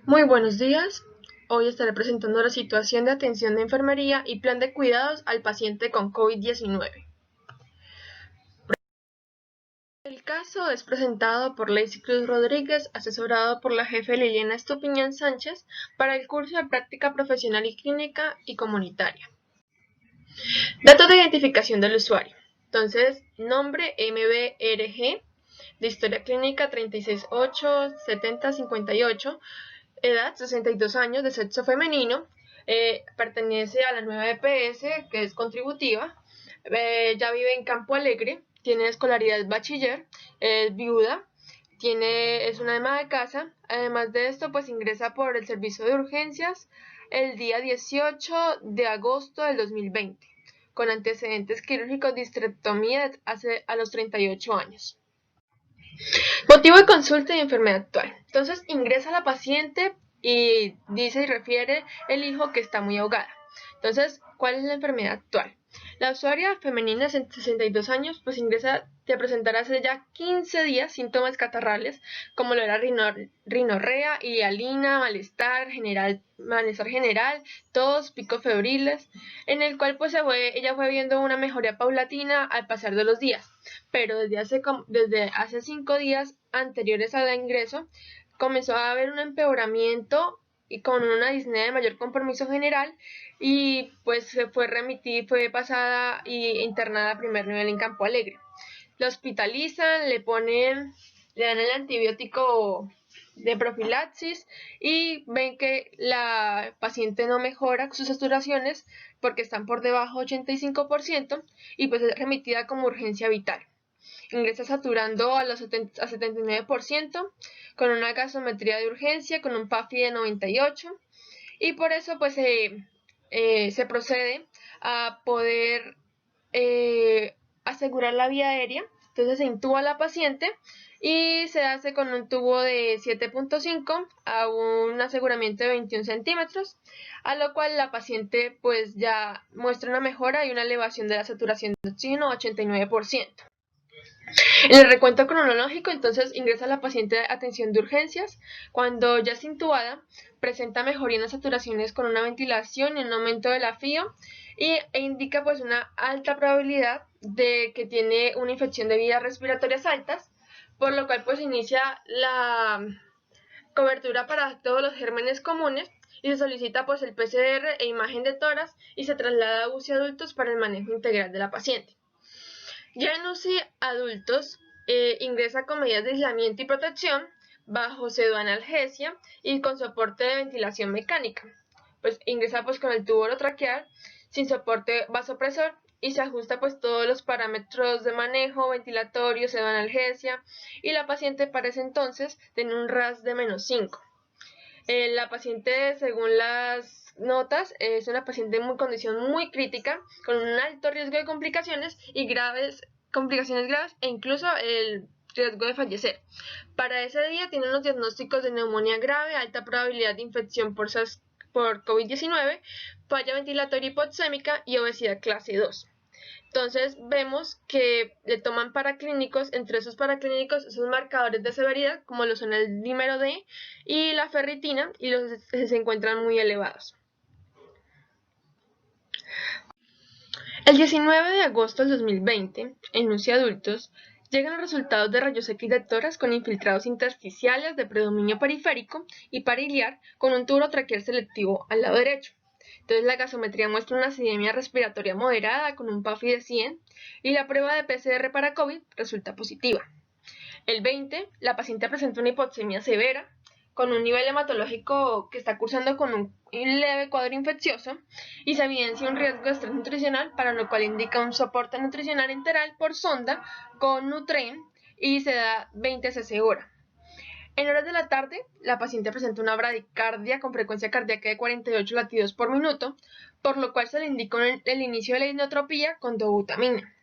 Muy buenos días. Hoy estaré presentando la situación de atención de enfermería y plan de cuidados al paciente con COVID-19. El caso es presentado por Lacey Cruz Rodríguez, asesorado por la jefe Liliana Estupiñán Sánchez para el curso de práctica profesional y clínica y comunitaria. Datos de identificación del usuario. Entonces, nombre MBRG, de historia clínica 3687058, edad 62 años, de sexo femenino, pertenece a la nueva EPS, que es contributiva, ya vive en Campo Alegre, tiene escolaridad bachiller, es viuda, es una ama de casa. Además de esto, pues ingresa por el servicio de urgencias el día 18 de agosto del 2020, con antecedentes quirúrgicos de histerectomía a los 38 años. Motivo de consulta y enfermedad actual. Entonces ingresa la paciente y dice y refiere el hijo que está muy ahogada. Entonces, ¿cuál es la enfermedad actual? La usuaria femenina de 62 años pues ingresa de presentar hace ya 15 días síntomas catarrales como lo era rinorrea, hialina, malestar general, tos, picos febriles, en el cual pues ella fue viendo una mejoría paulatina al pasar de los días, pero desde hace 5 días anteriores al ingreso comenzó a haber un empeoramiento y con una disnea de mayor compromiso general, y pues fue pasada y internada a primer nivel en Campo Alegre. La hospitalizan, le dan el antibiótico de profilaxis y ven que la paciente no mejora sus saturaciones porque están por debajo del 85% y pues es remitida como urgencia vital. Ingresa saturando a 79%, con una gasometría de urgencia, con un PAFI de 98, y por eso pues se procede a poder asegurar la vía aérea. Entonces se intuba a la paciente y se hace con un tubo de 7.5 a un aseguramiento de 21 centímetros, a lo cual la paciente pues ya muestra una mejora y una elevación de la saturación de oxígeno a 89%. En el recuento cronológico, entonces ingresa la paciente a atención de urgencias. Cuando ya es intubada, presenta mejoría en las saturaciones con una ventilación y un aumento del afío, e indica pues una alta probabilidad de que tiene una infección de vías respiratorias altas, por lo cual pues inicia la cobertura para todos los gérmenes comunes y se solicita pues el PCR e imagen de tórax y se traslada a UCI adultos para el manejo integral de la paciente. Ya en UCI adultos, ingresa con medidas de aislamiento y protección, bajo pseudoanalgesia y con soporte de ventilación mecánica. Pues ingresa pues con el tubo orotraqueal sin soporte vasopresor y se ajusta pues todos los parámetros de manejo, ventilatorio, pseudoanalgesia, y la paciente para ese entonces tiene un RAS de -5. La paciente, según las notas, es una paciente en condición muy crítica, con un alto riesgo de complicaciones complicaciones graves e incluso el riesgo de fallecer. Para ese día tiene unos diagnósticos de neumonía grave, alta probabilidad de infección por COVID-19, falla ventilatoria hipoxémica y obesidad clase 2. Entonces vemos que le toman paraclínicos, entre esos paraclínicos esos marcadores de severidad como lo son el dímero D y la ferritina, y se encuentran muy elevados. El 19 de agosto del 2020, en UCI adultos, llegan los resultados de rayos X de tórax con infiltrados intersticiales de predominio periférico y pariliar con un tubo traqueal selectivo al lado derecho. Entonces la gasometría muestra una acidemia respiratoria moderada con un PAFI de 100 y la prueba de PCR para COVID resulta positiva. El 20, la paciente presenta una hipoxemia severa con un nivel hematológico que está cursando con un leve cuadro infeccioso y se evidencia un riesgo de estrés nutricional, para lo cual indica un soporte nutricional enteral por sonda con Nutren y se da 20 cc hora. En horas de la tarde, la paciente presenta una bradicardia con frecuencia cardíaca de 48 latidos por minuto, por lo cual se le indicó el inicio de la inotropía con dobutamina.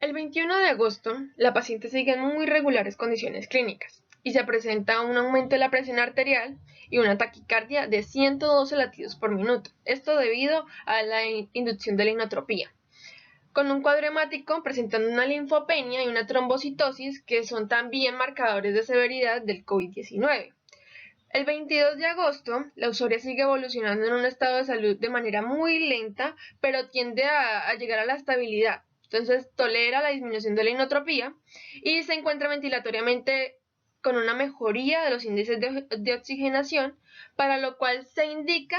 El 21 de agosto, la paciente sigue en muy regulares condiciones clínicas y se presenta un aumento de la presión arterial y una taquicardia de 112 latidos por minuto, esto debido a la inducción de la inotropía, con un cuadro hemático presentando una linfopenia y una trombocitosis, que son también marcadores de severidad del COVID-19. El 22 de agosto, la usuaria sigue evolucionando en un estado de salud de manera muy lenta, pero tiende a llegar a la estabilidad. Entonces tolera la disminución de la inotropía y se encuentra ventilatoriamente con una mejoría de los índices de oxigenación, para lo cual se indica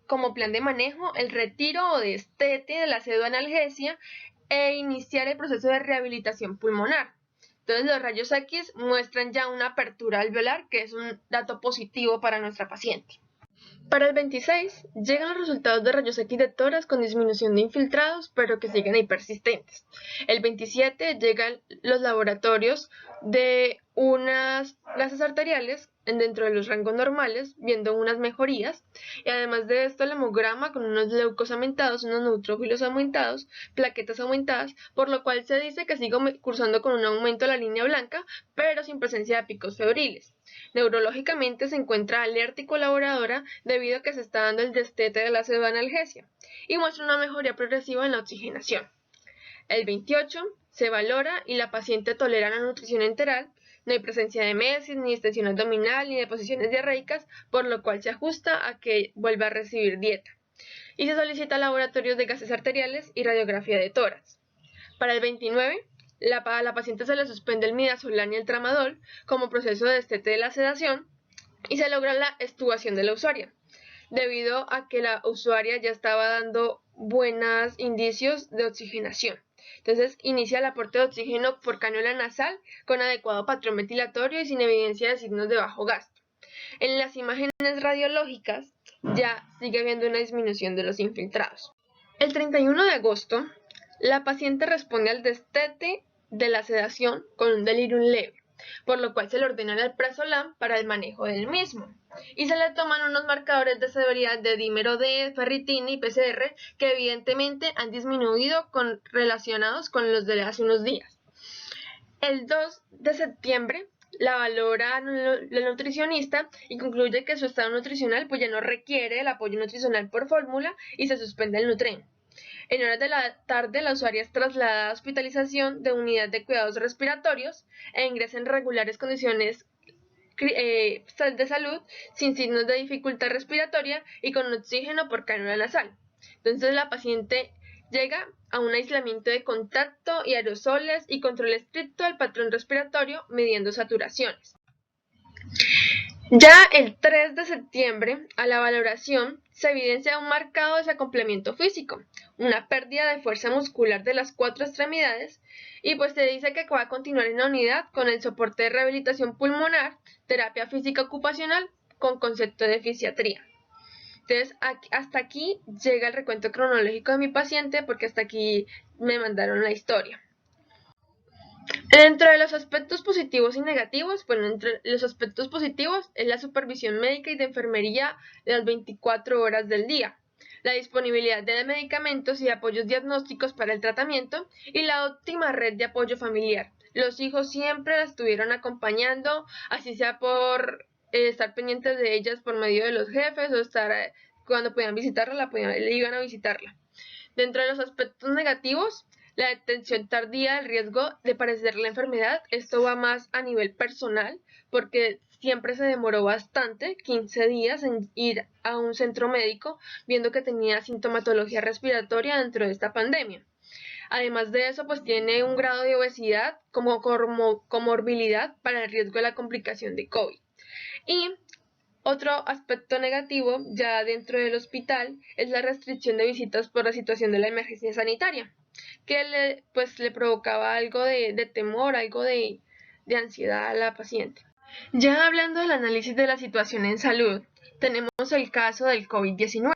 como plan de manejo el retiro o destete de la pseudoanalgesia e iniciar el proceso de rehabilitación pulmonar. Entonces los rayos X muestran ya una apertura alveolar, que es un dato positivo para nuestra paciente. Para el 26 llegan los resultados de rayos X de tórax con disminución de infiltrados, pero que siguen ahí persistentes. El 27 llegan los laboratorios de unas gases arteriales dentro de los rangos normales, viendo unas mejorías, y además de esto el hemograma con unos leucos aumentados, unos neutrófilos aumentados, plaquetas aumentadas, por lo cual se dice que sigue cursando con un aumento de la línea blanca, pero sin presencia de picos febriles. Neurológicamente se encuentra alerta y colaboradora debido a que se está dando el destete de la pseudoanalgesia y muestra una mejoría progresiva en la oxigenación. El 28 se valora y la paciente tolera la nutrición enteral, no hay presencia de mesis, ni extensión abdominal, ni de posiciones diarreicas, por lo cual se ajusta a que vuelva a recibir dieta. Y se solicita laboratorios de gases arteriales y radiografía de tórax. Para el 29, a la paciente se le suspende el midazolam y el tramadol como proceso de destete de la sedación y se logra la extubación de la usuaria, debido a que la usuaria ya estaba dando buenos indicios de oxigenación. Entonces inicia el aporte de oxígeno por cañuela nasal con adecuado patrón ventilatorio y sin evidencia de signos de bajo gasto. En las imágenes radiológicas ya sigue habiendo una disminución de los infiltrados. El 31 de agosto, la paciente responde al destete de la sedación con un delirium leve, por lo cual se le ordena el alprazolam para el manejo del mismo. Y se le toman unos marcadores de severidad de dímero D, ferritina y PCR que evidentemente han disminuido relacionados con los de hace unos días. El 2 de septiembre la valora la nutricionista y concluye que su estado nutricional pues ya no requiere el apoyo nutricional por fórmula y se suspende el Nutren. En horas de la tarde, la usuaria es trasladada a hospitalización de unidad de cuidados respiratorios e ingresa en regulares condiciones de salud, sin signos de dificultad respiratoria y con oxígeno por cañula nasal. Entonces la paciente llega a un aislamiento de contacto y aerosoles y control estricto del patrón respiratorio midiendo saturaciones. Ya el 3 de septiembre, a la valoración, se evidencia un marcado desacoplamiento físico, una pérdida de fuerza muscular de las 4 extremidades, y pues se dice que va a continuar en la unidad con el soporte de rehabilitación pulmonar, terapia física ocupacional con concepto de fisiatría. Entonces, hasta aquí llega el recuento cronológico de mi paciente, porque hasta aquí me mandaron la historia. Dentro de los aspectos positivos y negativos, bueno, entre los aspectos positivos es la supervisión médica y de enfermería de las 24 horas del día, la disponibilidad de medicamentos y apoyos diagnósticos para el tratamiento y la óptima red de apoyo familiar. Los hijos siempre la estuvieron acompañando, así sea por estar pendientes de ellas por medio de los jefes o estar cuando podían visitarla, iban a visitarla. Dentro de los aspectos negativos, la detección tardía del riesgo de padecer la enfermedad, esto va más a nivel personal, porque siempre se demoró bastante, 15 días, en ir a un centro médico, viendo que tenía sintomatología respiratoria dentro de esta pandemia. Además de eso, pues tiene un grado de obesidad como comorbilidad para el riesgo de la complicación de COVID. Y otro aspecto negativo, ya dentro del hospital, es la restricción de visitas por la situación de la emergencia sanitaria, que le provocaba algo de temor, algo de ansiedad a la paciente. Ya hablando del análisis de la situación en salud, tenemos el caso del COVID-19.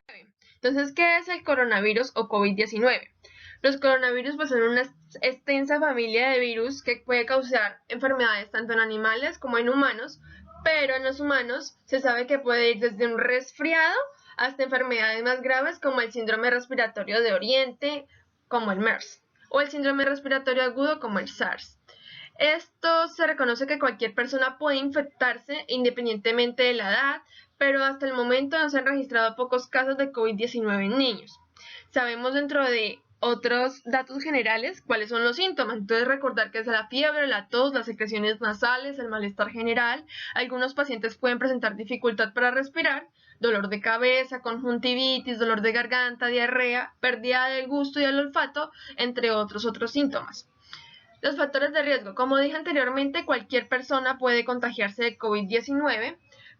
Entonces, ¿qué es el coronavirus o COVID-19? Los coronavirus pues, son una extensa familia de virus que puede causar enfermedades tanto en animales como en humanos, pero en los humanos se sabe que puede ir desde un resfriado hasta enfermedades más graves como el síndrome respiratorio de Oriente, como el MERS, o el síndrome respiratorio agudo como el SARS. Esto se reconoce que cualquier persona puede infectarse independientemente de la edad, pero hasta el momento no se han registrado pocos casos de COVID-19 en niños. Sabemos dentro de otros datos generales, cuáles son los síntomas. Entonces recordar que es la fiebre, la tos, las secreciones nasales, el malestar general. Algunos pacientes pueden presentar dificultad para respirar, dolor de cabeza, conjuntivitis, dolor de garganta, diarrea, pérdida del gusto y el olfato, entre otros síntomas. Los factores de riesgo. Como dije anteriormente, cualquier persona puede contagiarse de COVID-19,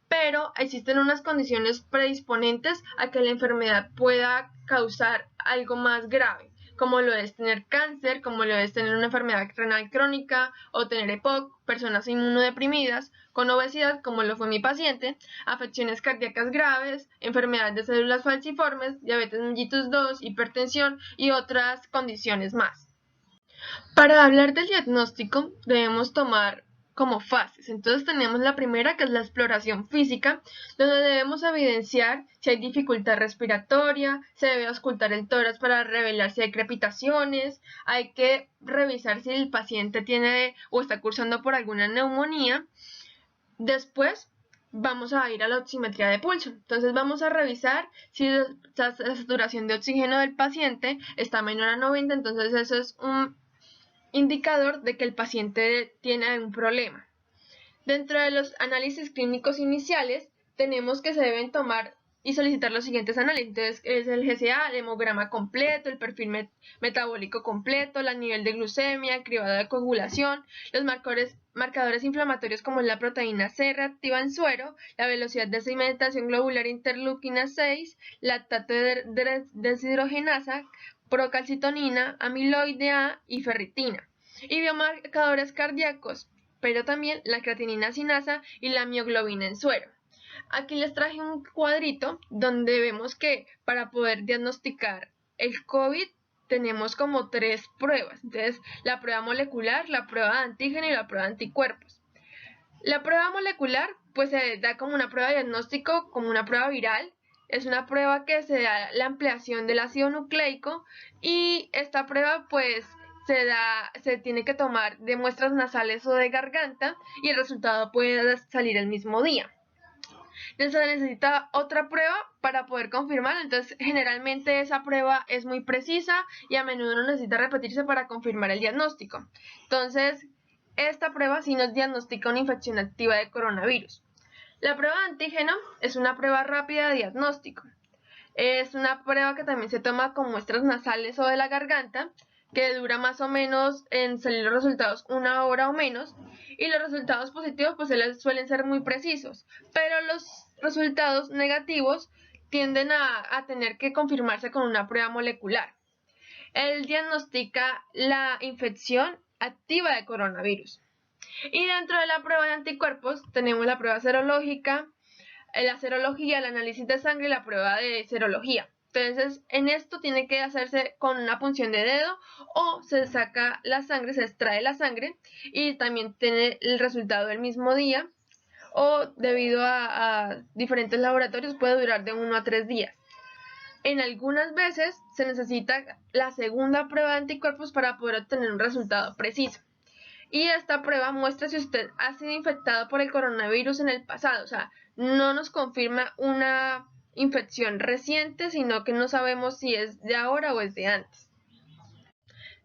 pero existen unas condiciones predisponentes a que la enfermedad pueda causar algo más grave, como lo es tener cáncer, como lo es tener una enfermedad renal crónica o tener EPOC, personas inmunodeprimidas, con obesidad, como lo fue mi paciente, afecciones cardíacas graves, enfermedad de células falciformes, diabetes mellitus 2, hipertensión y otras condiciones más. Para hablar del diagnóstico debemos tomar como fases. Entonces tenemos la primera, que es la exploración física, donde debemos evidenciar si hay dificultad respiratoria, se debe auscultar el tórax para revelar si hay crepitaciones, hay que revisar si el paciente tiene o está cursando por alguna neumonía. Después vamos a ir a la oximetría de pulso. Entonces vamos a revisar si la saturación de oxígeno del paciente está menor a 90, entonces eso es un indicador de que el paciente tiene un problema. Dentro de los análisis clínicos iniciales, tenemos que se deben tomar y solicitar los siguientes análisis. Entonces, es el GCA, el hemograma completo, el perfil metabólico completo, el nivel de glucemia, cribado de coagulación, los marcadores inflamatorios como la proteína C reactiva en suero, la velocidad de sedimentación globular interleuquina 6, lactato de deshidrogenasa, procalcitonina, amiloide A y ferritina, y biomarcadores cardíacos, pero también la creatinina sinasa y la mioglobina en suero. Aquí les traje un cuadrito donde vemos que para poder diagnosticar el COVID tenemos como 3 pruebas. Entonces, la prueba molecular, la prueba de antígeno y la prueba de anticuerpos. La prueba molecular pues se da como una prueba de diagnóstico, como una prueba viral. Es una prueba que se da la ampliación del ácido nucleico, y esta prueba pues se tiene que tomar de muestras nasales o de garganta, y el resultado puede salir el mismo día. Entonces se necesita otra prueba para poder confirmar. Entonces generalmente esa prueba es muy precisa y a menudo no necesita repetirse para confirmar el diagnóstico. Entonces esta prueba sí nos diagnostica una infección activa de coronavirus. La prueba de antígeno es una prueba rápida de diagnóstico. Es una prueba que también se toma con muestras nasales o de la garganta, que dura más o menos en salir los resultados 1 hora o menos, y los resultados positivos pues suelen ser muy precisos, pero los resultados negativos tienden a tener que confirmarse con una prueba molecular. Él diagnostica la infección activa de coronavirus. Y dentro de la prueba de anticuerpos tenemos la prueba serológica, la serología, el análisis de sangre y la prueba de serología. Entonces, en esto tiene que hacerse con una punción de dedo, o se saca la sangre, se extrae la sangre y también tiene el resultado el mismo día, o debido a diferentes laboratorios puede durar de 1 a 3 días. En algunas veces se necesita la segunda prueba de anticuerpos para poder obtener un resultado preciso. Y esta prueba muestra si usted ha sido infectado por el coronavirus en el pasado. O sea, no nos confirma una infección reciente, sino que no sabemos si es de ahora o es de antes.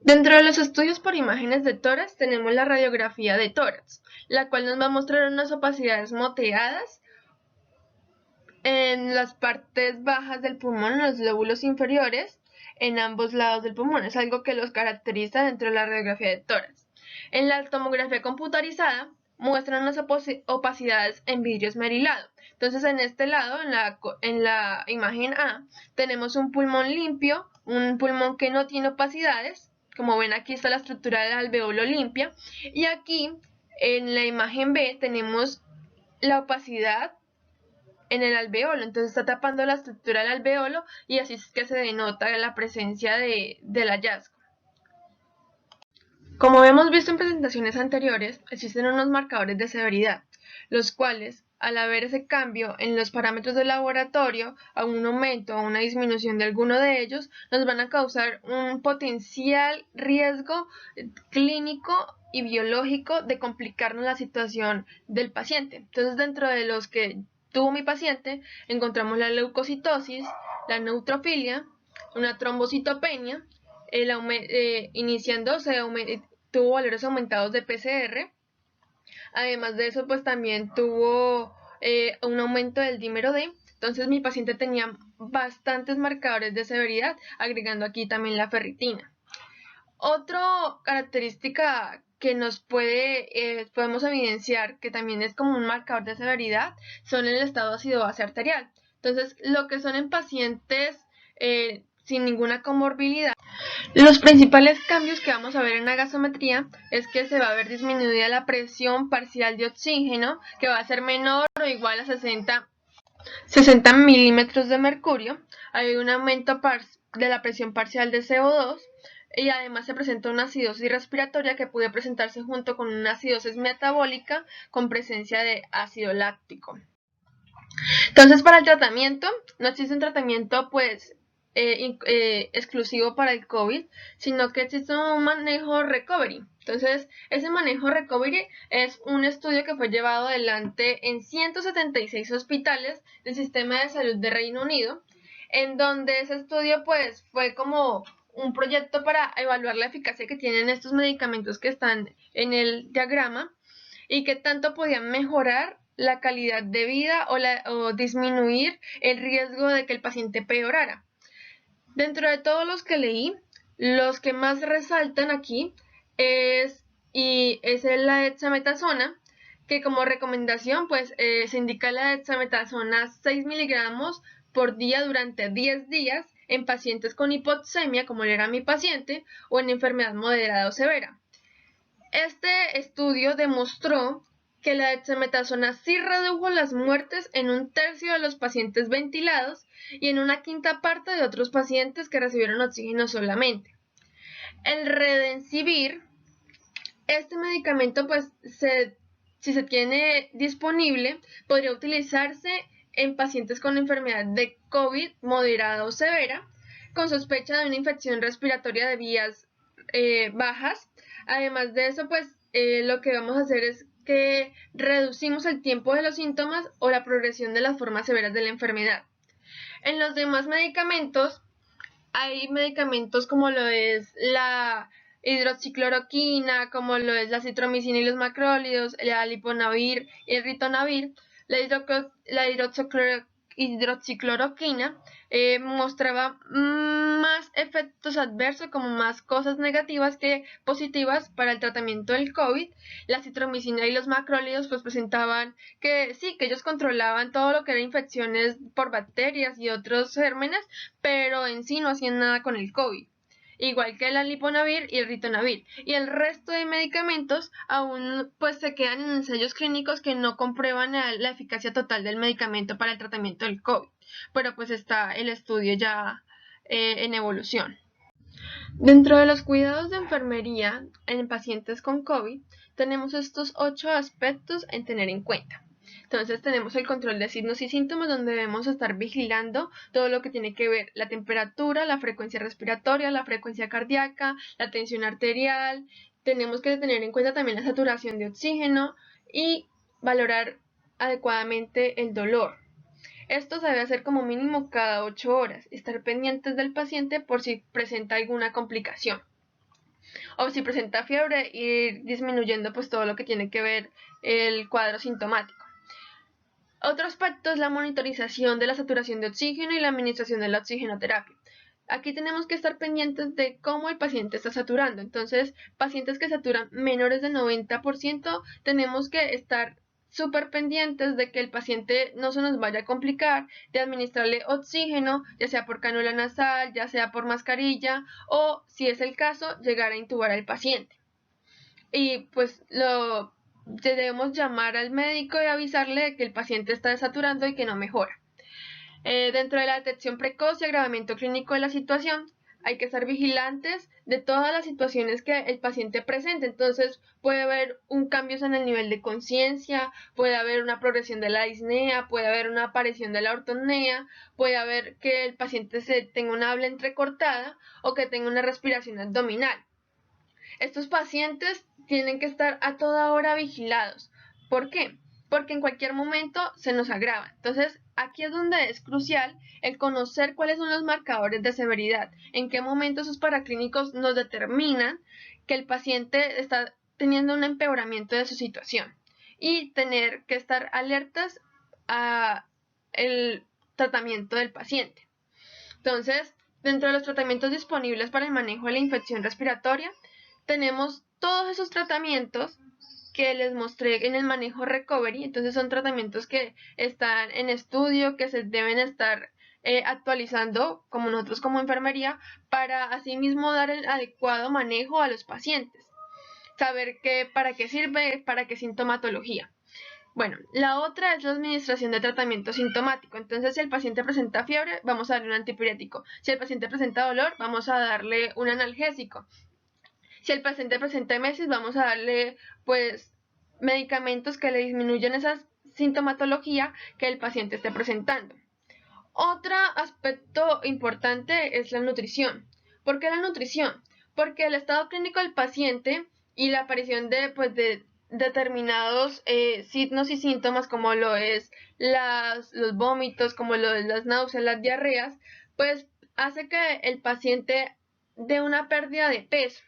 Dentro de los estudios por imágenes de tórax tenemos la radiografía de tórax, la cual nos va a mostrar unas opacidades moteadas en las partes bajas del pulmón, en los lóbulos inferiores, en ambos lados del pulmón. Es algo que los caracteriza dentro de la radiografía de tórax. En la tomografía computarizada muestran unas opacidades en vidrio esmerilado. Entonces, en este lado, en la imagen A, tenemos un pulmón limpio, un pulmón que no tiene opacidades. Como ven, aquí está la estructura del alveolo limpia. Y aquí, en la imagen B, tenemos la opacidad en el alveolo. Entonces está tapando la estructura del alveolo, y así es que se denota la presencia del hallazgo. Como hemos visto en presentaciones anteriores, existen unos marcadores de severidad, los cuales, al haber ese cambio en los parámetros del laboratorio, a un aumento o una disminución de alguno de ellos, nos van a causar un potencial riesgo clínico y biológico de complicarnos la situación del paciente. Entonces, dentro de los que tuvo mi paciente, encontramos la leucocitosis, la neutrofilia, una trombocitopenia, iniciando tuvo valores aumentados de PCR. Además de eso, pues también tuvo un aumento del dímero D. Entonces mi paciente tenía bastantes marcadores de severidad, agregando aquí también la ferritina. Otra característica que podemos evidenciar que también es como un marcador de severidad son el estado ácido-base arterial. Entonces, lo que son en pacientes sin ninguna comorbilidad, los principales cambios que vamos a ver en la gasometría es que se va a ver disminuida la presión parcial de oxígeno, que va a ser menor o igual a 60 milímetros de mercurio. Hay un aumento de la presión parcial de CO2 y además se presenta una acidosis respiratoria que puede presentarse junto con una acidosis metabólica con presencia de ácido láctico. Entonces, para el tratamiento, no existe un tratamiento pues exclusivo para el COVID, sino que existe un manejo recovery. Entonces, ese manejo recovery es un estudio que fue llevado adelante en 176 hospitales del sistema de salud de Reino Unido, en donde ese estudio pues fue como un proyecto para evaluar la eficacia que tienen estos medicamentos que están en el diagrama y qué tanto podían mejorar la calidad de vida o disminuir el riesgo de que el paciente peorara. Dentro de todos los que leí, los que más resaltan aquí es la dexametasona, que como recomendación pues se indica la dexametasona 6 miligramos por día durante 10 días en pacientes con hipoxemia, como era mi paciente, o en enfermedad moderada o severa. Este estudio demostró que la dexametasona sí redujo las muertes en 1/3 de los pacientes ventilados y en 1/5 parte de otros pacientes que recibieron oxígeno solamente. El Redensivir, este medicamento pues si se tiene disponible, podría utilizarse en pacientes con enfermedad de COVID moderada o severa, con sospecha de una infección respiratoria de vías bajas. Además de eso, pues lo que vamos a hacer es que reducimos el tiempo de los síntomas o la progresión de las formas severas de la enfermedad. En los demás medicamentos, hay medicamentos como lo es la hidroxicloroquina, como lo es la citromicina y los macrólidos, el liponavir y el ritonavir. La hidroxicloroquina mostraba más efectos adversos, como más cosas negativas que positivas para el tratamiento del COVID. La citromicina y los macrólidos pues presentaban que sí, que ellos controlaban todo lo que eran infecciones por bacterias y otros gérmenes, pero en sí no hacían nada con el COVID, igual que el liponavir y el ritonavir. Y el resto de medicamentos aún pues se quedan en ensayos clínicos que no comprueban la eficacia total del medicamento para el tratamiento del COVID, pero pues está el estudio ya en evolución. Dentro de los cuidados de enfermería en pacientes con COVID, tenemos estos 8 aspectos en tener en cuenta. Entonces tenemos el control de signos y síntomas, donde debemos estar vigilando todo lo que tiene que ver la temperatura, la frecuencia respiratoria, la frecuencia cardíaca, la tensión arterial. Tenemos que tener en cuenta también la saturación de oxígeno y valorar adecuadamente el dolor. Esto se debe hacer como mínimo cada 8 horas, estar pendientes del paciente por si presenta alguna complicación. O si presenta fiebre, ir disminuyendo pues todo lo que tiene que ver el cuadro sintomático. Otro aspecto es la monitorización de la saturación de oxígeno y la administración de la oxigenoterapia. Aquí tenemos que estar pendientes de cómo el paciente está saturando. Entonces, pacientes que saturan menores del 90%, tenemos que estar súper pendientes de que el paciente no se nos vaya a complicar, de administrarle oxígeno, ya sea por cánula nasal, ya sea por mascarilla, o si es el caso, llegar a intubar al paciente. Y pues debemos llamar al médico y avisarle que el paciente está desaturando y que no mejora. Dentro de la detección precoz y agravamiento clínico de la situación, hay que estar vigilantes de todas las situaciones que el paciente presente. Entonces puede haber un cambio en el nivel de conciencia, puede haber una progresión de la disnea, puede haber una aparición de la ortopnea, puede haber que el paciente tenga una habla entrecortada o que tenga una respiración abdominal. Estos pacientes tienen que estar a toda hora vigilados. ¿Por qué? Porque en cualquier momento se nos agrava. Entonces, Aquí es donde es crucial el conocer cuáles son los marcadores de severidad, en qué momento esos paraclínicos nos determinan que el paciente está teniendo un empeoramiento de su situación y tener que estar alertas a el tratamiento del paciente. Entonces, dentro de los tratamientos disponibles para el manejo de la infección respiratoria, tenemos todos esos tratamientos que les mostré en el manejo recovery. Entonces son tratamientos que están en estudio, que se deben estar actualizando como nosotros como enfermería para asimismo dar el adecuado manejo a los pacientes, saber para qué sirve, para qué sintomatología. Bueno, la otra es la administración de tratamiento sintomático. Entonces, si el paciente presenta fiebre, vamos a darle un antipirético. Si el paciente presenta dolor, vamos a darle un analgésico. Si el paciente presenta emesis, vamos a darle pues medicamentos que le disminuyan esa sintomatología que el paciente esté presentando. Otro aspecto importante es la nutrición. ¿Por qué la nutrición? Porque el estado clínico del paciente y la aparición de determinados signos y síntomas como lo es los vómitos, como lo es las náuseas, las diarreas, pues hace que el paciente dé una pérdida de peso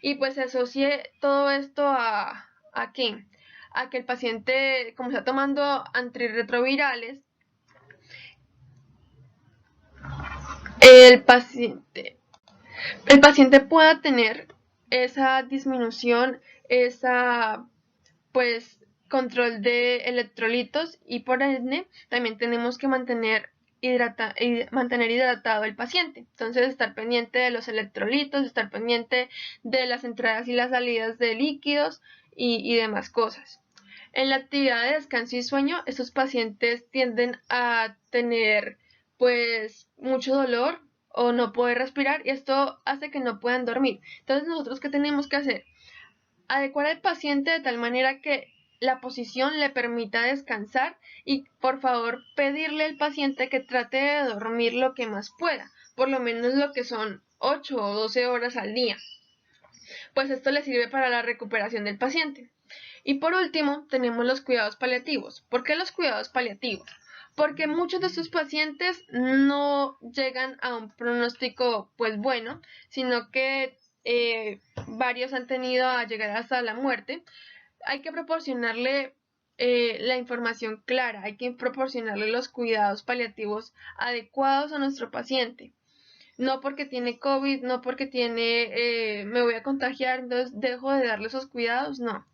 y pues se asocie todo esto ¿a qué? A que el paciente, como está tomando antirretrovirales, el paciente pueda tener esa disminución, esa pues control de electrolitos y por ende también tenemos que mantener hidratado el paciente. Entonces estar pendiente de los electrolitos, estar pendiente de las entradas y las salidas de líquidos y demás cosas. En la actividad de descanso y sueño, estos pacientes tienden a tener pues mucho dolor o no poder respirar y esto hace que no puedan dormir. Entonces nosotros, ¿qué tenemos que hacer? Adecuar al paciente de tal manera que la posición le permita descansar y por favor pedirle al paciente que trate de dormir lo que más pueda, por lo menos lo que son 8 o 12 horas al día, pues esto le sirve para la recuperación del paciente. Y por último, tenemos los cuidados paliativos. ¿Por qué los cuidados paliativos? Porque muchos de estos pacientes no llegan a un pronóstico pues bueno, sino que varios han tenido a llegar hasta la muerte. Hay que proporcionarle la información clara, hay que proporcionarle los cuidados paliativos adecuados a nuestro paciente. No porque tiene COVID, no porque me voy a contagiar, entonces dejo de darle esos cuidados, no.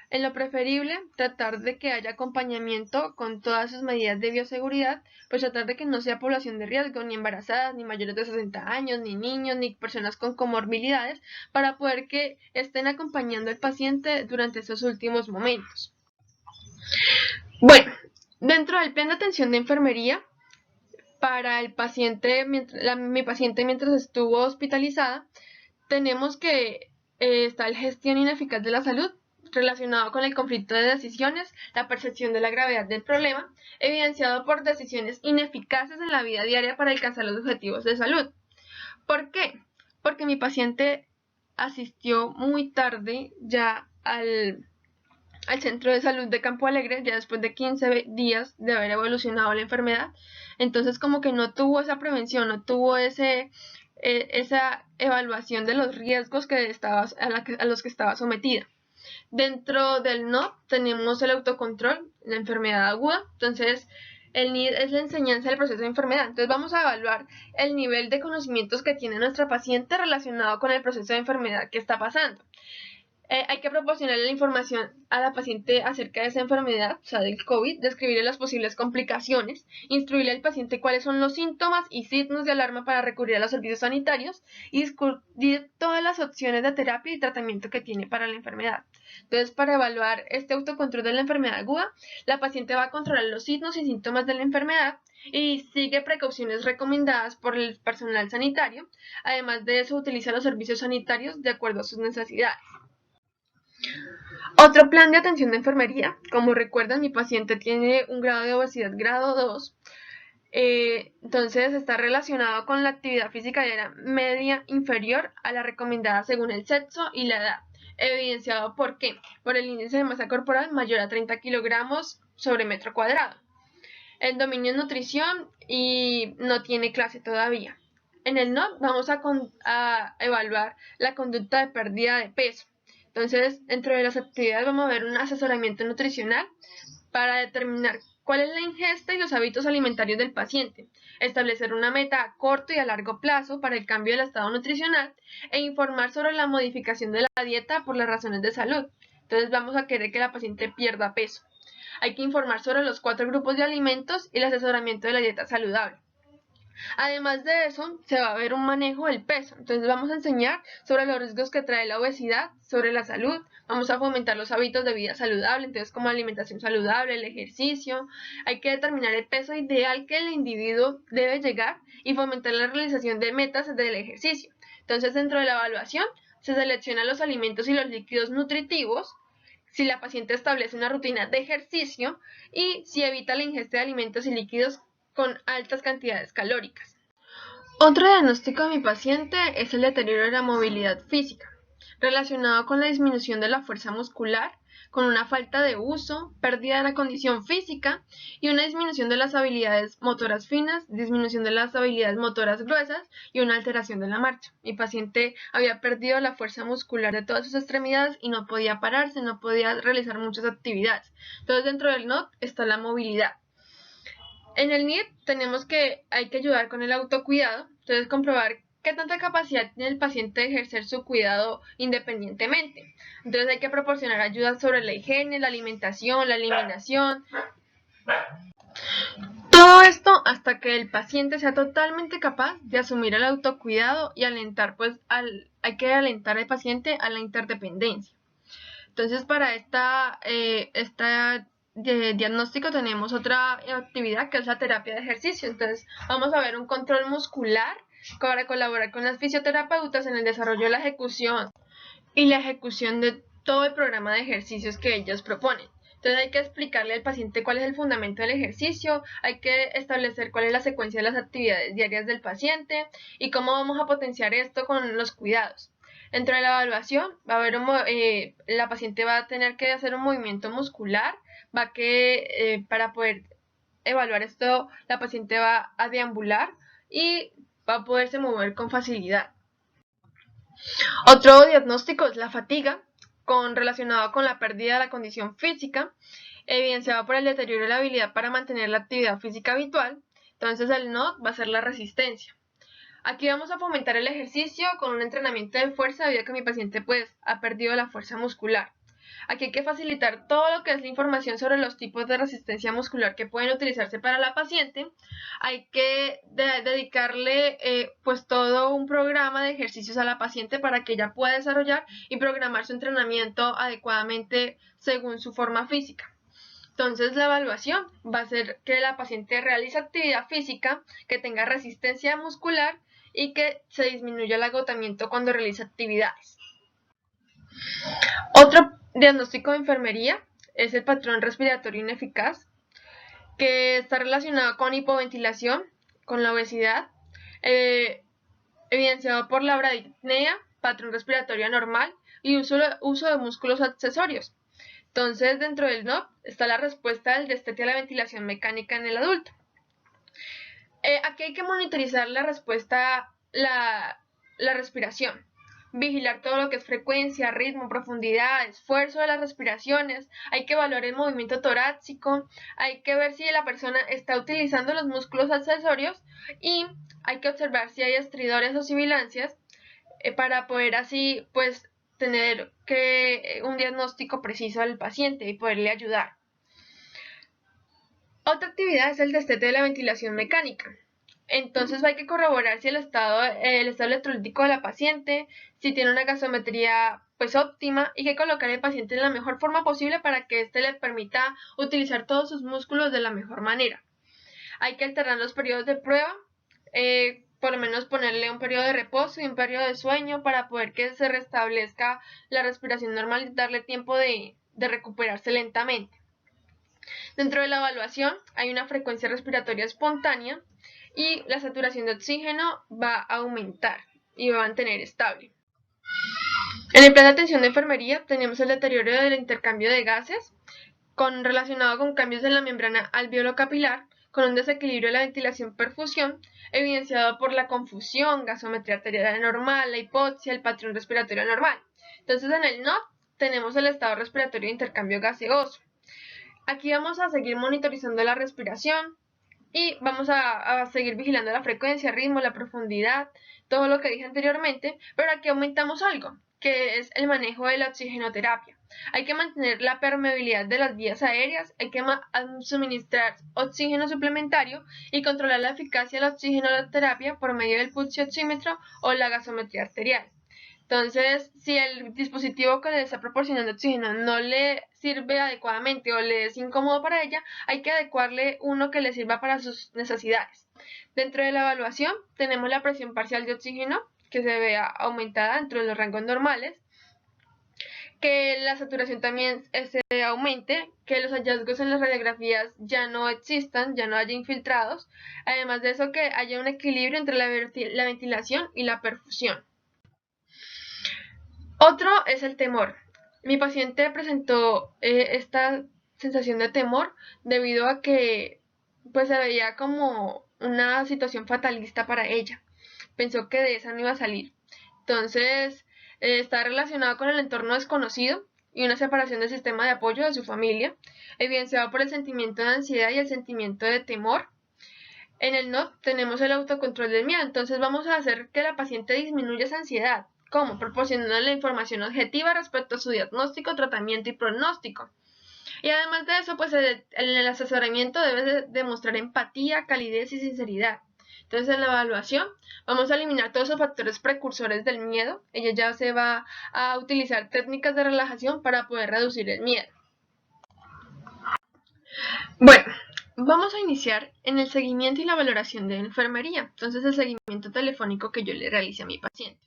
En lo preferible, tratar de que haya acompañamiento con todas sus medidas de bioseguridad, pues tratar de que no sea población de riesgo, ni embarazadas, ni mayores de 60 años, ni niños, ni personas con comorbilidades, para poder que estén acompañando al paciente durante esos últimos momentos. Bueno, dentro del plan de atención de enfermería, para el paciente, mi paciente mientras estuvo hospitalizada, tenemos que está la gestión ineficaz de la salud, relacionado con el conflicto de decisiones, la percepción de la gravedad del problema, evidenciado por decisiones ineficaces en la vida diaria para alcanzar los objetivos de salud. ¿Por qué? Porque mi paciente asistió muy tarde ya al centro de salud de Campo Alegre, ya después de 15 días de haber evolucionado la enfermedad. Entonces como que no tuvo esa prevención, no tuvo esa evaluación de los riesgos a los que estaba sometida. Dentro del NOP tenemos el autocontrol, la enfermedad aguda. Entonces el NID es la enseñanza del proceso de enfermedad. Entonces vamos a evaluar el nivel de conocimientos que tiene nuestra paciente relacionado con el proceso de enfermedad que está pasando. Hay que proporcionarle la información a la paciente acerca de esa enfermedad, o sea, del COVID, describirle las posibles complicaciones, instruirle al paciente cuáles son los síntomas y signos de alarma para recurrir a los servicios sanitarios y discutir todas las opciones de terapia y tratamiento que tiene para la enfermedad. Entonces, para evaluar este autocontrol de la enfermedad aguda, la paciente va a controlar los signos y síntomas de la enfermedad y sigue precauciones recomendadas por el personal sanitario. Además de eso, utiliza los servicios sanitarios de acuerdo a sus necesidades. Otro plan de atención de enfermería, como recuerdan, mi paciente tiene un grado de obesidad grado 2, entonces está relacionado con la actividad física diaria media inferior a la recomendada según el sexo y la edad, evidenciado por qué, por el índice de masa corporal mayor a 30 kilogramos sobre metro cuadrado. el dominio en nutrición y no tiene clase todavía. En el NOT vamos a evaluar la conducta de pérdida de peso. Entonces, dentro de las actividades vamos a ver un asesoramiento nutricional para determinar cuál es la ingesta y los hábitos alimentarios del paciente, establecer una meta a corto y a largo plazo para el cambio del estado nutricional e informar sobre la modificación de la dieta por las razones de salud. Entonces vamos a querer que la paciente pierda peso. Hay que informar sobre los 4 grupos de alimentos y el asesoramiento de la dieta saludable. Además de eso, se va a ver un manejo del peso. Entonces vamos a enseñar sobre los riesgos que trae la obesidad, sobre la salud. Vamos a fomentar los hábitos de vida saludable, entonces como alimentación saludable, el ejercicio. Hay que determinar el peso ideal que el individuo debe llegar y fomentar la realización de metas del ejercicio. Entonces dentro de la evaluación se seleccionan los alimentos y los líquidos nutritivos, si la paciente establece una rutina de ejercicio y si evita la ingesta de alimentos y líquidos con altas cantidades calóricas. Otro diagnóstico de mi paciente es el deterioro de la movilidad física, relacionado con la disminución de la fuerza muscular, con una falta de uso, pérdida de la condición física y una disminución de las habilidades motoras finas, disminución de las habilidades motoras gruesas y una alteración de la marcha. Mi paciente había perdido la fuerza muscular de todas sus extremidades y no podía pararse, no podía realizar muchas actividades. Entonces dentro del NOT está la movilidad. En el NIT hay que ayudar con el autocuidado, entonces comprobar qué tanta capacidad tiene el paciente de ejercer su cuidado independientemente. Entonces hay que proporcionar ayuda sobre la higiene, la alimentación, la eliminación. Todo esto hasta que el paciente sea totalmente capaz de asumir el autocuidado y alentar, hay que alentar al paciente a la interdependencia. Entonces para esta diagnóstico tenemos otra actividad que es la terapia de ejercicio. Entonces vamos a ver un control muscular para colaborar con las fisioterapeutas en el desarrollo de la ejecución y la ejecución de todo el programa de ejercicios que ellos proponen. Entonces hay que explicarle al paciente cuál es el fundamento del ejercicio, hay que establecer cuál es la secuencia de las actividades diarias del paciente y cómo vamos a potenciar esto con los cuidados. Dentro de la evaluación va a haber la paciente va a tener que hacer un movimiento muscular, para poder evaluar esto la paciente va a deambular y va a poderse mover con facilidad. Otro diagnóstico es la fatiga, relacionado con la pérdida de la condición física, evidenciado por el deterioro de la habilidad para mantener la actividad física habitual. Entonces el NOT va a ser la resistencia. Aquí vamos a fomentar el ejercicio con un entrenamiento de fuerza debido a que mi paciente ha perdido la fuerza muscular. Aquí hay que facilitar todo lo que es la información sobre los tipos de resistencia muscular que pueden utilizarse para la paciente. Hay que dedicarle todo un programa de ejercicios a la paciente para que ella pueda desarrollar y programar su entrenamiento adecuadamente según su forma física. Entonces la evaluación va a ser que la paciente realice actividad física, que tenga resistencia muscular y que se disminuya el agotamiento cuando realiza actividades. Otro diagnóstico de enfermería es el patrón respiratorio ineficaz, que está relacionado con hipoventilación, con la obesidad, evidenciado por la bradipnea, patrón respiratorio anormal y uso de músculos accesorios. Entonces, dentro del NOP está la respuesta del destete a la ventilación mecánica en el adulto. Aquí hay que monitorizar la respuesta, la respiración, vigilar todo lo que es frecuencia, ritmo, profundidad, esfuerzo de las respiraciones, hay que evaluar el movimiento torácico, hay que ver si la persona está utilizando los músculos accesorios y hay que observar si hay estridores o sibilancias para poder así tener un diagnóstico preciso al paciente y poderle ayudar. Otra actividad es el destete de la ventilación mecánica. Entonces hay que corroborar si el estado electrolítico de la paciente, si tiene una gasometría óptima y que colocar al paciente en la mejor forma posible para que éste le permita utilizar todos sus músculos de la mejor manera. Hay que alternar los periodos de prueba, por lo menos ponerle un periodo de reposo y un periodo de sueño para poder que se restablezca la respiración normal y darle tiempo de recuperarse lentamente. Dentro de la evaluación hay una frecuencia respiratoria espontánea y la saturación de oxígeno va a aumentar y va a mantener estable. En el plan de atención de enfermería tenemos el deterioro del intercambio de gases relacionado con cambios en la membrana alveolo-capilar, con un desequilibrio de la ventilación-perfusión, evidenciado por la confusión, gasometría arterial anormal, la hipoxia, el patrón respiratorio anormal. Entonces en el NOT tenemos el estado respiratorio de intercambio gaseoso. Aquí vamos a seguir monitorizando la respiración y vamos a seguir vigilando la frecuencia, ritmo, la profundidad, todo lo que dije anteriormente, pero aquí aumentamos algo, que es el manejo de la oxigenoterapia. Hay que mantener la permeabilidad de las vías aéreas, hay que suministrar oxígeno suplementario y controlar la eficacia de la oxigenoterapia por medio del pulsioxímetro o la gasometría arterial. Entonces, si el dispositivo que le está proporcionando oxígeno no le sirve adecuadamente o le es incómodo para ella, hay que adecuarle uno que le sirva para sus necesidades. Dentro de la evaluación tenemos la presión parcial de oxígeno, que se vea aumentada dentro de los rangos normales, que la saturación también se aumente, que los hallazgos en las radiografías ya no existan, ya no haya infiltrados, además de eso que haya un equilibrio entre la ventilación y la perfusión. Otro es el temor. Mi paciente presentó esta sensación de temor debido a que pues se veía como una situación fatalista para ella. Pensó que de esa no iba a salir. Entonces, está relacionado con el entorno desconocido y una separación del sistema de apoyo de su familia, evidenciado por el sentimiento de ansiedad y el sentimiento de temor. En el NOT tenemos el autocontrol del miedo, entonces vamos a hacer que la paciente disminuya esa ansiedad. ¿Cómo? Proporcionando la información objetiva respecto a su diagnóstico, tratamiento y pronóstico. Y además de eso, pues el asesoramiento debe demostrar empatía, calidez y sinceridad. Entonces en la evaluación vamos a eliminar todos esos factores precursores del miedo. Ella ya se va a utilizar técnicas de relajación para poder reducir el miedo. Bueno, vamos a iniciar en el seguimiento y la valoración de enfermería. Entonces el seguimiento telefónico que yo le realice a mi paciente.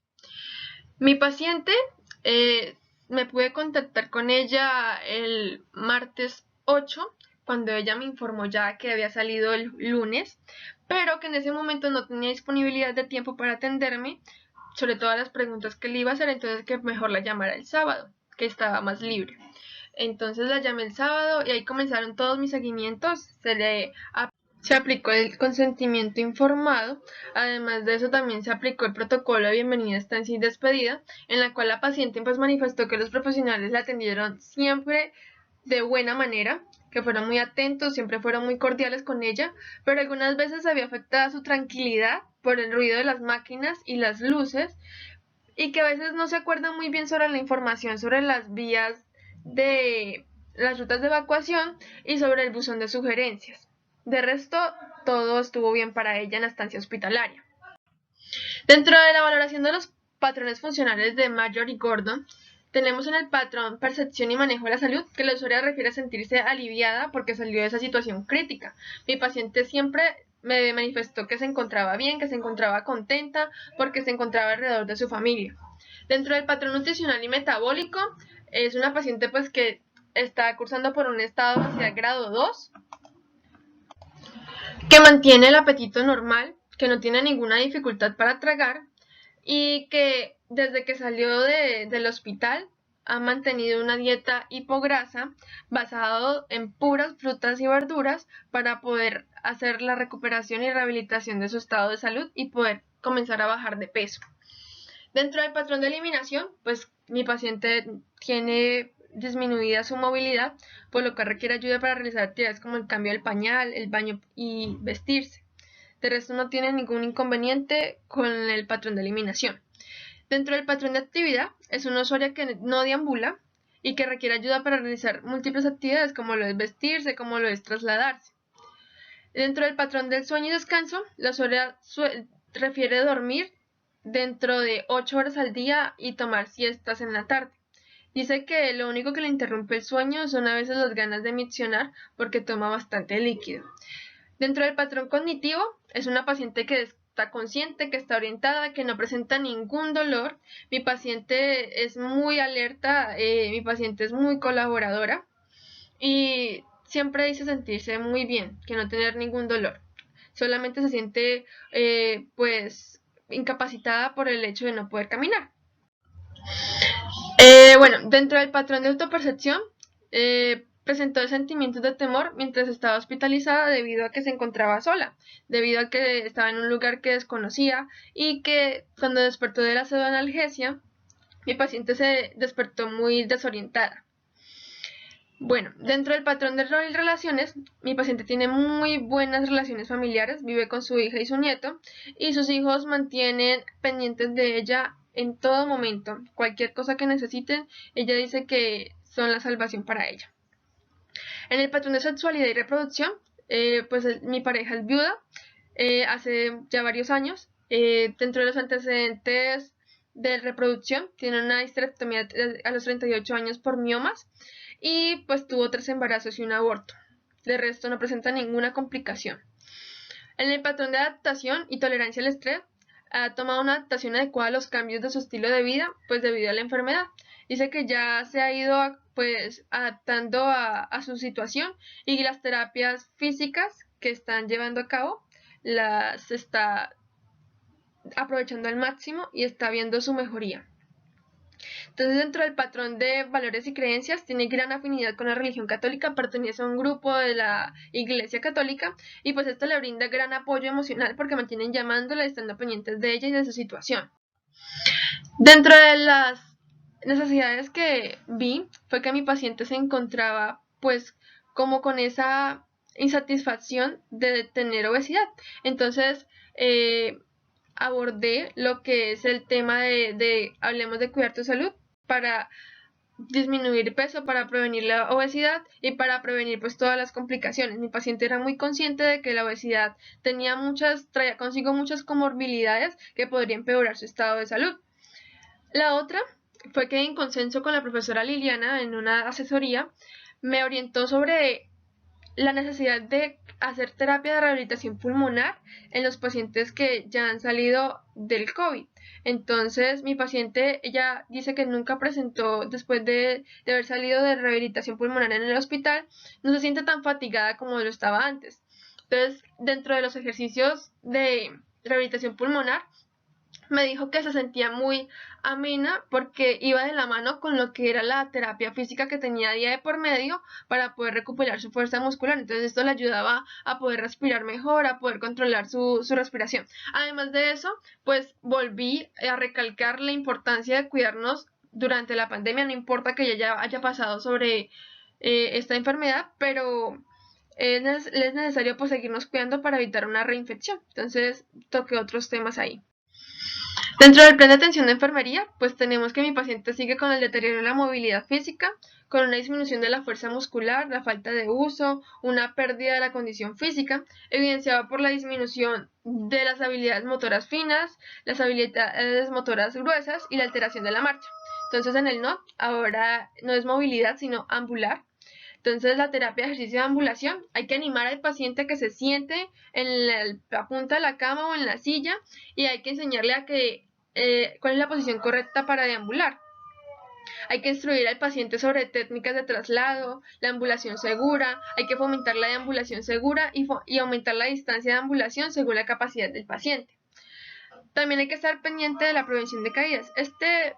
Mi paciente, me pude contactar con ella el martes 8, cuando ella me informó ya que había salido el lunes, pero que en ese momento no tenía disponibilidad de tiempo para atenderme, sobre todas las preguntas que le iba a hacer, entonces que mejor la llamara el sábado, que estaba más libre. Entonces la llamé el sábado y ahí comenzaron todos mis seguimientos. Se aplicó el consentimiento informado. Además de eso, también se aplicó el protocolo de bienvenida, estancia y despedida, en la cual la paciente pues manifestó que los profesionales la atendieron siempre de buena manera, que fueron muy atentos, siempre fueron muy cordiales con ella, pero algunas veces se había afectada su tranquilidad por el ruido de las máquinas y las luces, y que a veces no se acuerdan muy bien sobre la información sobre las vías de las rutas de evacuación y sobre el buzón de sugerencias. De resto, todo estuvo bien para ella en la estancia hospitalaria. Dentro de la valoración de los patrones funcionales de Mayor y Gordon, tenemos en el patrón percepción y manejo de la salud que la usuaria refiere a sentirse aliviada porque salió de esa situación crítica. Mi paciente siempre me manifestó que se encontraba bien, que se encontraba contenta porque se encontraba alrededor de su familia. Dentro del patrón nutricional y metabólico, es una paciente pues que está cursando por un estado de ansiedad grado 2, que mantiene el apetito normal, que no tiene ninguna dificultad para tragar y que desde que salió del hospital ha mantenido una dieta hipograsa basada en puras frutas y verduras para poder hacer la recuperación y rehabilitación de su estado de salud y poder comenzar a bajar de peso. Dentro del patrón de eliminación, pues mi paciente tiene disminuida su movilidad, por lo que requiere ayuda para realizar actividades como el cambio del pañal, el baño y vestirse. De resto no tiene ningún inconveniente con el patrón de eliminación. Dentro del patrón de actividad, es una usuaria que no deambula y que requiere ayuda para realizar múltiples actividades como lo es vestirse, como lo es trasladarse. Dentro del patrón del sueño y descanso, la usuaria refiere dormir dentro de 8 horas al día y tomar siestas en la tarde. Dice que lo único que le interrumpe el sueño son a veces las ganas de miccionar porque toma bastante líquido. Dentro del patrón cognitivo, es una paciente que está consciente, que está orientada, que no presenta ningún dolor. Mi paciente es muy alerta, mi paciente es muy colaboradora y siempre dice sentirse muy bien, que no tener ningún dolor. Solamente se siente pues incapacitada por el hecho de no poder caminar. Bueno, dentro del patrón de autopercepción, presentó sentimientos de temor mientras estaba hospitalizada debido a que se encontraba sola, debido a que estaba en un lugar que desconocía y que cuando despertó de la pseudoanalgesia, mi paciente se despertó muy desorientada. Bueno, dentro del patrón de relaciones, mi paciente tiene muy buenas relaciones familiares, vive con su hija y su nieto, y sus hijos mantienen pendientes de ella en todo momento. Cualquier cosa que necesiten, ella dice que son la salvación para ella. En el patrón de sexualidad y reproducción, pues mi pareja es viuda hace ya varios años. Dentro de los antecedentes de reproducción, tiene una histerectomía a los 38 años por miomas y pues tuvo 3 embarazos y un aborto. De resto no presenta ninguna complicación. En el patrón de adaptación y tolerancia al estrés, ha tomado una adaptación adecuada a los cambios de su estilo de vida, pues debido a la enfermedad. Dice que ya se ha ido pues adaptando a su situación y las terapias físicas que están llevando a cabo las está aprovechando al máximo y está viendo su mejoría. Entonces, dentro del patrón de valores y creencias, tiene gran afinidad con la religión católica, pertenece a un grupo de la Iglesia Católica y pues esto le brinda gran apoyo emocional porque mantienen llamándola y estando pendientes de ella y de su situación. Dentro de las necesidades que vi fue que mi paciente se encontraba pues como con esa insatisfacción de tener obesidad. Entonces, abordé lo que es el tema de hablemos de cuidar tu salud para disminuir peso, para prevenir la obesidad y para prevenir pues todas las complicaciones. Mi paciente era muy consciente de que la obesidad traía consigo muchas comorbilidades que podrían empeorar su estado de salud. La otra fue que en consenso con la profesora Liliana en una asesoría me orientó sobre la necesidad de hacer terapia de rehabilitación pulmonar en los pacientes que ya han salido del COVID. Entonces, mi paciente, ella dice que nunca presentó, después de haber salido de rehabilitación pulmonar en el hospital, no se siente tan fatigada como lo estaba antes. Entonces, dentro de los ejercicios de rehabilitación pulmonar, me dijo que se sentía muy amena porque iba de la mano con lo que era la terapia física que tenía día de por medio para poder recuperar su fuerza muscular. Entonces esto le ayudaba a poder respirar mejor, a poder controlar su respiración. Además de eso, pues volví a recalcar la importancia de cuidarnos durante la pandemia, no importa que ya haya pasado sobre esta enfermedad, pero es necesario pues seguirnos cuidando para evitar una reinfección. Entonces toqué otros temas ahí. Dentro del plan de atención de enfermería, pues tenemos que mi paciente sigue con el deterioro de la movilidad física, con una disminución de la fuerza muscular, la falta de uso, una pérdida de la condición física, evidenciada por la disminución de las habilidades motoras finas, las habilidades motoras gruesas y la alteración de la marcha. Entonces en el NOT ahora no es movilidad, sino ambular. Entonces, la terapia de ejercicio de ambulación, hay que animar al paciente a que se siente en la punta de la cama o en la silla y hay que enseñarle a que cuál es la posición correcta para deambular. Hay que instruir al paciente sobre técnicas de traslado, la ambulación segura, hay que fomentar la deambulación segura y aumentar la distancia de ambulación según la capacidad del paciente. También hay que estar pendiente de la prevención de caídas. Este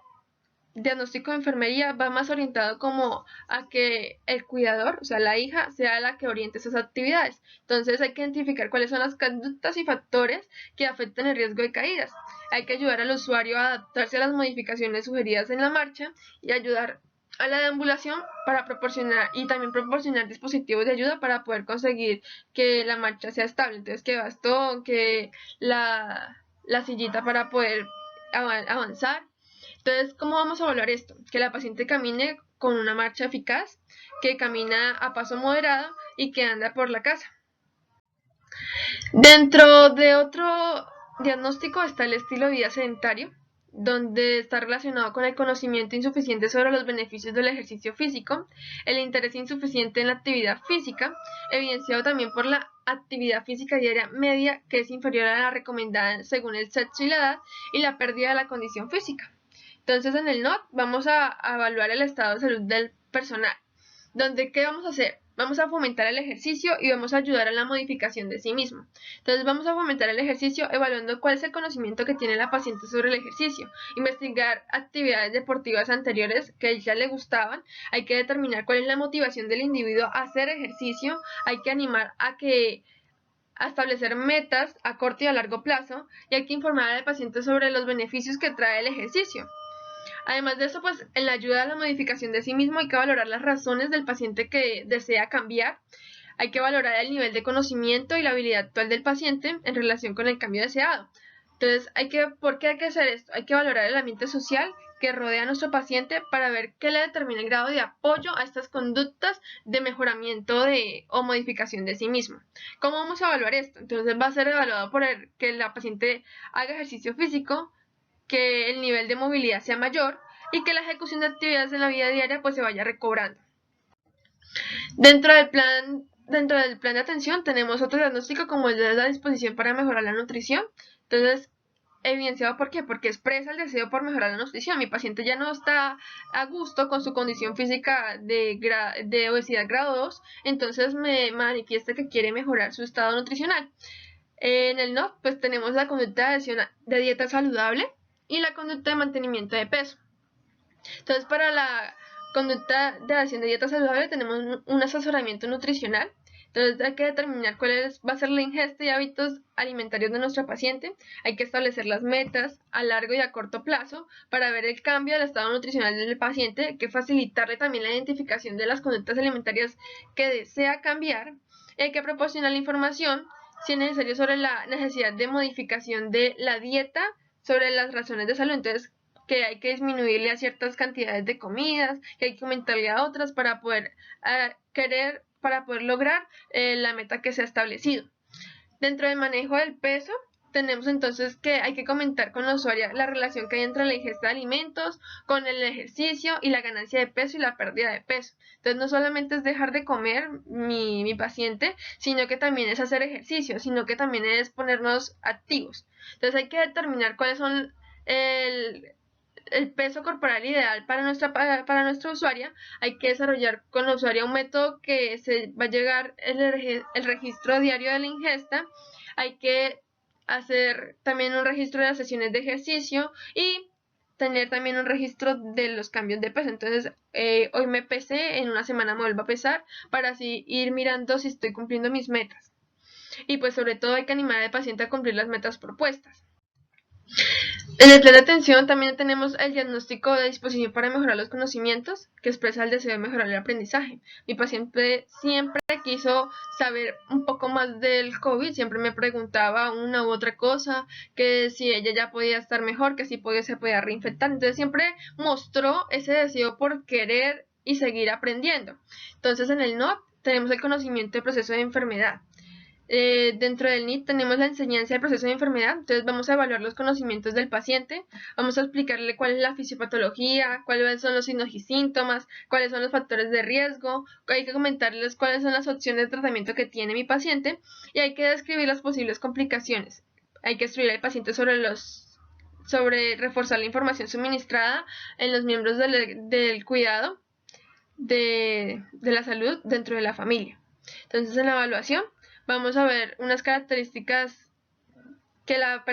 diagnóstico de enfermería va más orientado como a que el cuidador, o sea, la hija, sea la que oriente esas actividades. Entonces hay que identificar cuáles son las conductas y factores que afectan el riesgo de caídas. Hay que ayudar al usuario a adaptarse a las modificaciones sugeridas en la marcha y ayudar a la deambulación para proporcionar y también proporcionar dispositivos de ayuda para poder conseguir que la marcha sea estable. Entonces, que bastón, que la sillita para poder avanzar. Entonces, ¿cómo vamos a evaluar esto? Que la paciente camine con una marcha eficaz, que camina a paso moderado y que anda por la casa. Dentro de otro diagnóstico está el estilo de vida sedentario, donde está relacionado con el conocimiento insuficiente sobre los beneficios del ejercicio físico, el interés insuficiente en la actividad física, evidenciado también por la actividad física diaria media que es inferior a la recomendada según el sexo y la edad, y la pérdida de la condición física. Entonces en el NOT vamos a evaluar el estado de salud del personal, donde ¿qué vamos a hacer? vamos a fomentar el ejercicio y vamos a ayudar a la modificación de sí mismo. Entonces vamos a fomentar el ejercicio evaluando cuál es el conocimiento que tiene la paciente sobre el ejercicio, investigar actividades deportivas anteriores que a ella le gustaban, hay que determinar cuál es la motivación del individuo a hacer ejercicio, hay que animar a establecer metas a corto y a largo plazo y hay que informar al paciente sobre los beneficios que trae el ejercicio. Además de eso, pues en la ayuda a la modificación de sí mismo hay que valorar las razones del paciente que desea cambiar, hay que valorar el nivel de conocimiento y la habilidad actual del paciente en relación con el cambio deseado. Entonces, ¿por qué hay que hacer esto? Hay que valorar el ambiente social que rodea a nuestro paciente para ver qué le determina el grado de apoyo a estas conductas de mejoramiento o modificación de sí mismo. ¿Cómo vamos a evaluar esto? Entonces va a ser evaluado por que la paciente haga ejercicio físico, que el nivel de movilidad sea mayor y que la ejecución de actividades en la vida diaria pues se vaya recobrando. Dentro del plan de atención tenemos otro diagnóstico como el de la disposición para mejorar la nutrición. Entonces, evidenciado ¿por qué? Porque expresa el deseo por mejorar la nutrición. Mi paciente ya no está a gusto con su condición física de obesidad grado 2, entonces me manifiesta que quiere mejorar su estado nutricional. En el NOP pues tenemos la conducta de adhesión de dieta saludable y la conducta de mantenimiento de peso. Entonces, para la conducta de adhesión de dieta saludable tenemos un asesoramiento nutricional. Entonces hay que determinar cuál va a ser la ingesta y hábitos alimentarios de nuestro paciente. Hay que establecer las metas a largo y a corto plazo para ver el cambio del estado nutricional del paciente. Hay que facilitarle también la identificación de las conductas alimentarias que desea cambiar. Y hay que proporcionar la información, si es necesario, sobre la necesidad de modificación de la dieta, sobre las razones de salud. Entonces, que hay que disminuirle a ciertas cantidades de comidas, que hay que aumentarle a otras para poder lograr la meta que se ha establecido. Dentro del manejo del peso, tenemos entonces que hay que comentar con la usuaria la relación que hay entre la ingesta de alimentos, con el ejercicio y la ganancia de peso y la pérdida de peso. Entonces no solamente es dejar de comer mi paciente, sino que también es hacer ejercicio, sino que también es ponernos activos. Entonces hay que determinar cuáles son el peso corporal ideal para nuestra usuaria. Hay que desarrollar con la usuaria un método que se va a llegar el registro diario de la ingesta. Hay que hacer también un registro de las sesiones de ejercicio y tener también un registro de los cambios de peso. Entonces, hoy me pesé, en una semana me vuelvo a pesar para así ir mirando si estoy cumpliendo mis metas. Y pues sobre todo hay que animar al paciente a cumplir las metas propuestas. En el plan de atención también tenemos el diagnóstico de disposición para mejorar los conocimientos, que expresa el deseo de mejorar el aprendizaje. Mi paciente siempre quiso saber un poco más del COVID, siempre me preguntaba una u otra cosa, que si ella ya podía estar mejor, que si se podía reinfectar. Entonces siempre mostró ese deseo por querer y seguir aprendiendo. Entonces en el NOP tenemos el conocimiento del proceso de enfermedad. Dentro del NIT tenemos la enseñanza del proceso de enfermedad. Entonces vamos a evaluar los conocimientos del paciente, vamos a explicarle cuál es la fisiopatología, cuáles son los signos y síntomas, cuáles son los factores de riesgo, hay que comentarles cuáles son las opciones de tratamiento que tiene mi paciente y hay que describir las posibles complicaciones. Hay que instruir al paciente sobre reforzar la información suministrada en los miembros del cuidado de la salud dentro de la familia. Entonces, en la evaluación vamos a ver unas características que la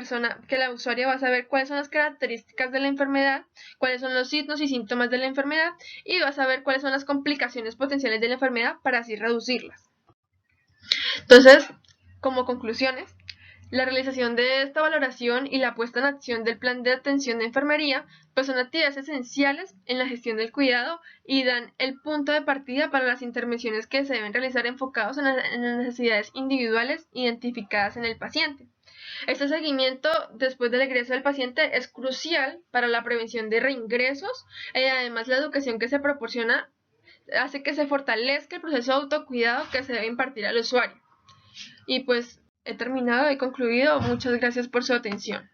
usuaria va a saber cuáles son las características de la enfermedad, cuáles son los signos y síntomas de la enfermedad y va a saber cuáles son las complicaciones potenciales de la enfermedad para así reducirlas. Entonces, como conclusiones, la realización de esta valoración y la puesta en acción del plan de atención de enfermería pues son actividades esenciales en la gestión del cuidado y dan el punto de partida para las intervenciones que se deben realizar enfocados en las necesidades individuales identificadas en el paciente. Este seguimiento después del egreso del paciente es crucial para la prevención de reingresos y además la educación que se proporciona hace que se fortalezca el proceso de autocuidado que se debe impartir al usuario. Y pues he terminado, he concluido. Muchas gracias por su atención.